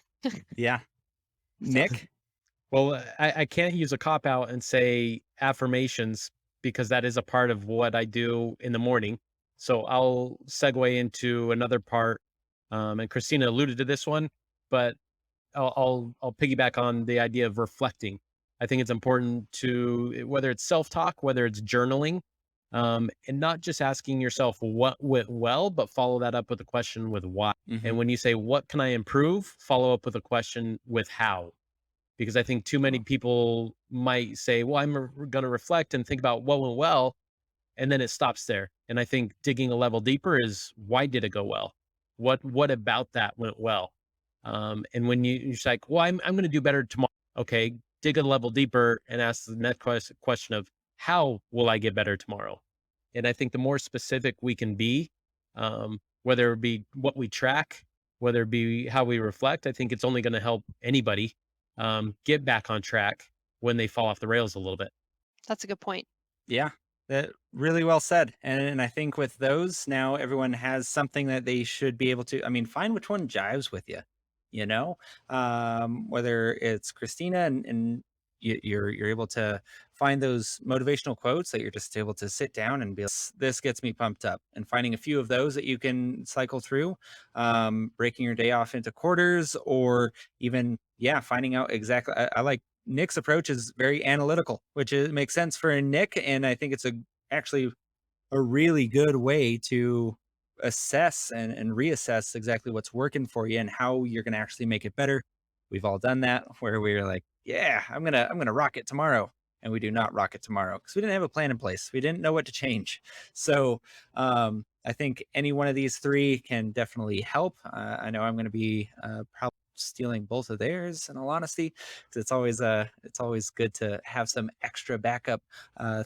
Yeah. So Nick? Well, I can't use a cop out and say affirmations, because that is a part of what I do in the morning. So I'll segue into another part. And Christina alluded to this one, but I'll piggyback on the idea of reflecting. I think it's important to, whether it's self-talk, whether it's journaling, and not just asking yourself what went well, but follow that up with a question with why. Hmm. And when you say, what can I improve? Follow up with a question with how. Because I think too many people might say, well, I'm going to reflect and think about what went well, and then it stops there. And I think digging a level deeper is, why did it go well? What about that went well? And when you're just like, well, I'm going to do better tomorrow. Okay, dig a level deeper and ask the next question of, how will I get better tomorrow? And I think the more specific we can be, whether it be what we track, whether it be how we reflect, I think it's only going to help anybody get back on track when they fall off the rails a little bit. that's a good point. Yeah, that really well said. And I think with those, now everyone has something that they should be able to. I mean, find which one jives with you. Whether it's Christina and you're able to find those motivational quotes that you're just able to sit down and be like, this gets me pumped up, and finding a few of those that you can cycle through, breaking your day off into quarters, or even, finding out exactly. I like Nick's approach is very analytical, which makes sense for Nick, and I think it's actually a really good way to assess and reassess exactly what's working for you and how you're going to actually make it better. We've all done that where we're like, yeah, I'm gonna rock it tomorrow, and we do not rock it tomorrow because we didn't have a plan in place. We didn't know what to change. So I think any one of these three can definitely help. I know I'm going to be probably stealing both of theirs, in all honesty, 'cause it's always good to have some extra backup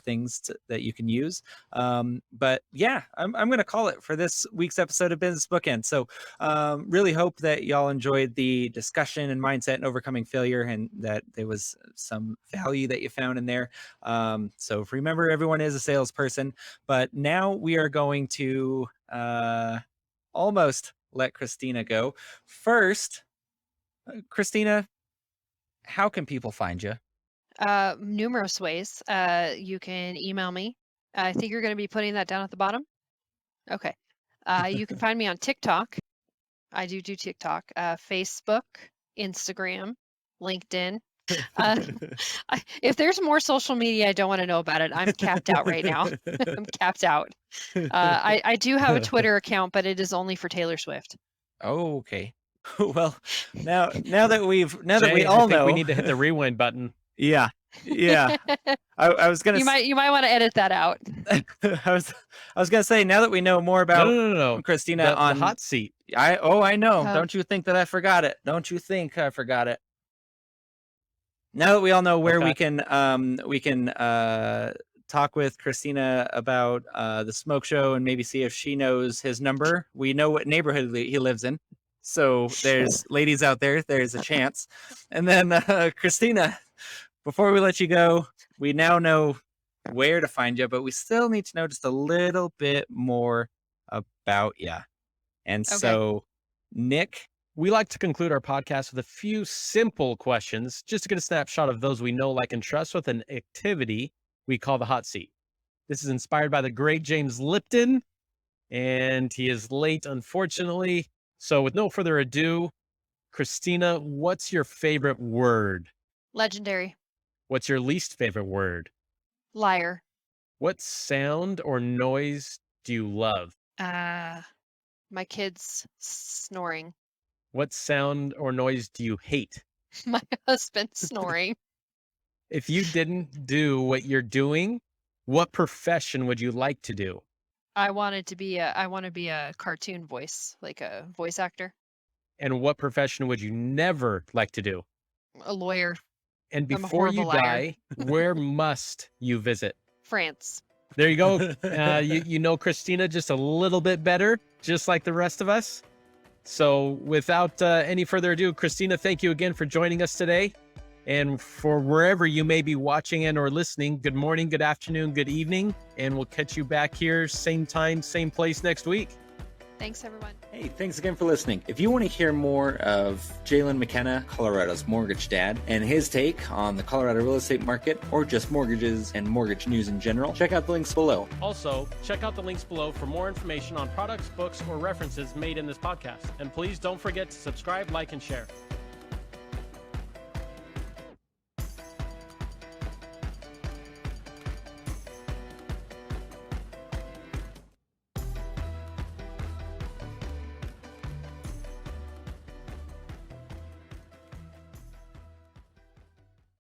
things that you can use. But yeah, I'm going to call it for this week's episode of Business Bookend. So really hope that y'all enjoyed the discussion and mindset and overcoming failure, and that there was some value that you found in there. So remember, everyone is a salesperson, but now we are going to almost let Christina go. First, Christina, how can people find you? Numerous ways. You can email me. I think you're going to be putting that down at the bottom. Okay. You can find me on TikTok. I do TikTok, Facebook, Instagram, LinkedIn. If there's more social media, I don't want to know about it. I'm capped out right now. I'm capped out. I do have a Twitter account, but it is only for Taylor Swift. Oh, okay. Well, now that we Jay, all I think know, we need to hit the rewind button. Yeah. I was gonna. You might want to edit that out. I was gonna say, now that we know more about No. Christina on the hot seat. I know. Oh. Don't you think that I forgot it? Don't you think I forgot it? Now that we all know where we can talk with Christina about the smoke show and maybe see if she knows his number. We know what neighborhood he lives in. So there's ladies out there, there's a chance. And then Christina, before we let you go, we now know where to find you, but we still need to know just a little bit more about you. And so, Nick, we like to conclude our podcast with a few simple questions just to get a snapshot of those we know, like, and trust with an activity we call the hot seat. This is inspired by the great James Lipton, and he is late, unfortunately. So with no further ado, Christina, what's your favorite word? Legendary. What's your least favorite word? Liar. What sound or noise do you love? My kids snoring. What sound or noise do you hate? My husband snoring. If you didn't do what you're doing, what profession would you like to do? I want to be a cartoon voice, like a voice actor. And what profession would you never like to do? A lawyer. And before you die, where must you visit? France. There you go. You know Christina just a little bit better, just like the rest of us. So without any further ado, Christina, thank you again for joining us today. And for wherever you may be watching and or listening, good morning, good afternoon, good evening. And we'll catch you back here, same time, same place next week. Thanks, everyone. Hey, thanks again for listening. If you want to hear more of Jalen McKenna, Colorado's mortgage dad, and his take on the Colorado real estate market, or just mortgages and mortgage news in general, check out the links below. Also, check out the links below for more information on products, books, or references made in this podcast. And please don't forget to subscribe, like, and share.